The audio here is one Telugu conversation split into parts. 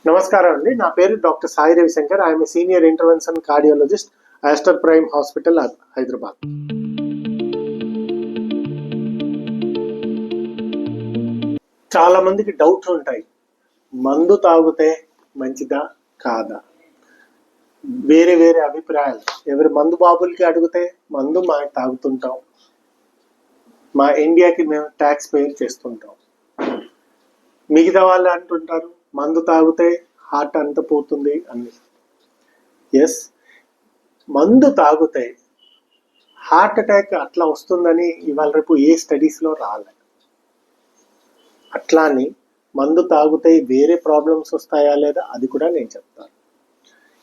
నమస్కారం అండి. నా పేరు doctor Sai Ravishankar. I'm senior intervention cardiologist, Aster prime hospital, Hyderabad. చాలా మందికి డౌట్స్ ఉంటాయి. మందు తాగితే మంచిదా కాదా? వేరే వేరే అభిప్రాయాలు. ఎవరి మందు బాబులకి అడిగితే మందు మా తాగుతుంటాం, మా ఇండియాకి మేము ట్యాక్స్ పే చేస్తుంటాం. మిగతా వాళ్ళు అంటుంటారు మందు తాగితే హార్ట్ అంత పోతుంది అని. ఎస్, మందు తాగితే హార్ట్ అటాక్ అట్లా వస్తుందని ఇవాళ రేపు ఏ స్టడీస్లో రాలే. అట్లాని మందు తాగితే వేరే ప్రాబ్లమ్స్ వస్తాయా లేదా అది కూడా నేను చెప్తాను.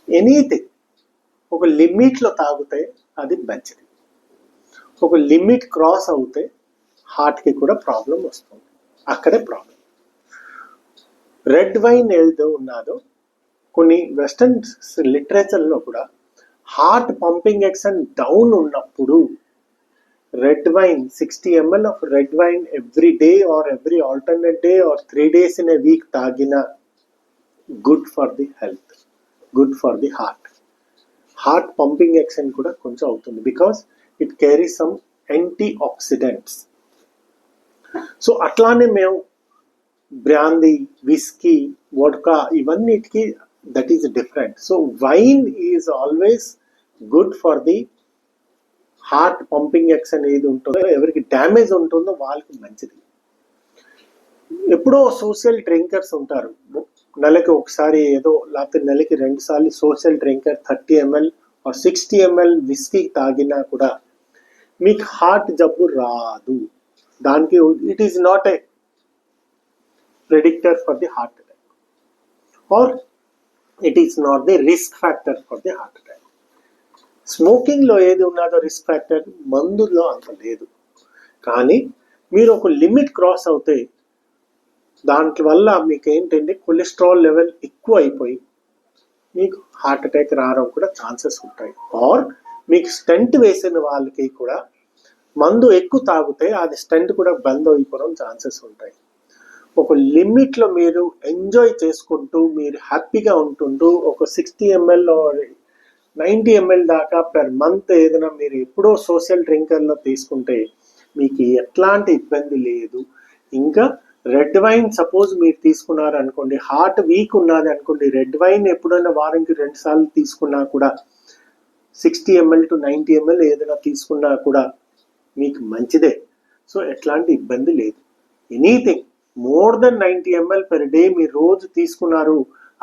ఎనీథింగ్ ఒక లిమిట్లో తాగితే అది మంచిది. ఒక లిమిట్ క్రాస్ అవుతే హార్ట్కి కూడా ప్రాబ్లం వస్తుంది. అక్కడే ప్రాబ్లం. రెడ్ వైన్ ఏదో ఉన్నదో కొన్ని వెస్టర్న్ లిటరేచర్లో కూడా హార్ట్ పంపింగ్ యాక్షన్ డౌన్ ఉన్నప్పుడు red wine 60 ml of red wine every day or every alternate day or 3 days in a week తాగిన good for the health, good for the heart. Heart pumping action కూడా కొంచెం అవుతుంది because it carry some antioxidants. So అట్లానే మేము బ్రాందీ, విస్కీ, వోడ్కా ఇవన్నిటికి that is different. So wine is always good for the heart pumping action ఏది ఉంటుందో, ఎవరికి డ్యామేజ్ ఉంటుందో వాళ్ళకి మంచిది. ఎప్పుడో సోషల్ డ్రింకర్స్ ఉంటారు, నెలకి ఒకసారి ఏదో లేకపోతే నెలకి 2 సార్లు social drinker 30 ml or 60 ml whisky తాగినా కూడా మీకు హార్ట్ జబ్బు రాదు. దానికి it is not a predictor for the heart attack or it is not the risk factor for the heart attack. Smoking లో ఏది ఉన్నదో రిస్క్ ఫ్యాక్టర్ మందులో అంత లేదు. కానీ మీరు ఒక లిమిట్ క్రాస్ అవుతే దాంట్ వల్ల మీకు ఏంటంటే కొలెస్ట్రాల్ లెవెల్ ఎక్కువ అయిపోయి మీకు హార్ట్ అటాక్ రావడం కూడా ఛాన్సెస్ ఉంటాయి. ఆర్ మీకు స్టెంట్ వేసిన వాళ్ళకి కూడా మందు ఎక్కువ తాగితే అది స్టెంట్ కూడా బంద్ అయిపోవడం ఛాన్సెస్ ఉంటాయి. ఒక లిమిట్లో మీరు ఎంజాయ్ చేసుకుంటూ మీరు హ్యాపీగా ఉంటుంటూ ఒక 60 ml 90 ml దాకా పెర్ మంత్ ఏదైనా మీరు ఎప్పుడో సోషల్ డ్రింకర్లో తీసుకుంటే మీకు ఎట్లాంటి ఇబ్బంది లేదు. ఇంకా రెడ్ వైన్ సపోజ్ మీరు తీసుకున్నారు అనుకోండి, హార్ట్ వీక్ ఉన్నది అనుకోండి, రెడ్ వైన్ ఎప్పుడైనా వారానికి 2 సార్లు తీసుకున్నా కూడా 60 ml to 90 ml ఏదైనా తీసుకున్నా కూడా మీకు మంచిదే. సో ఎట్లాంటి ఇబ్బంది లేదు. Anything more than 90 ml per day మీరు రోజు తీసుకున్నారు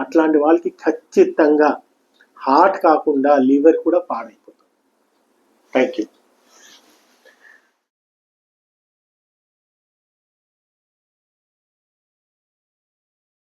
అట్లాంటి వాళ్ళకి ఖచ్చితంగా హార్ట్ కాకుండా లివర్ కూడా పాడైపోతుంది. Thank you.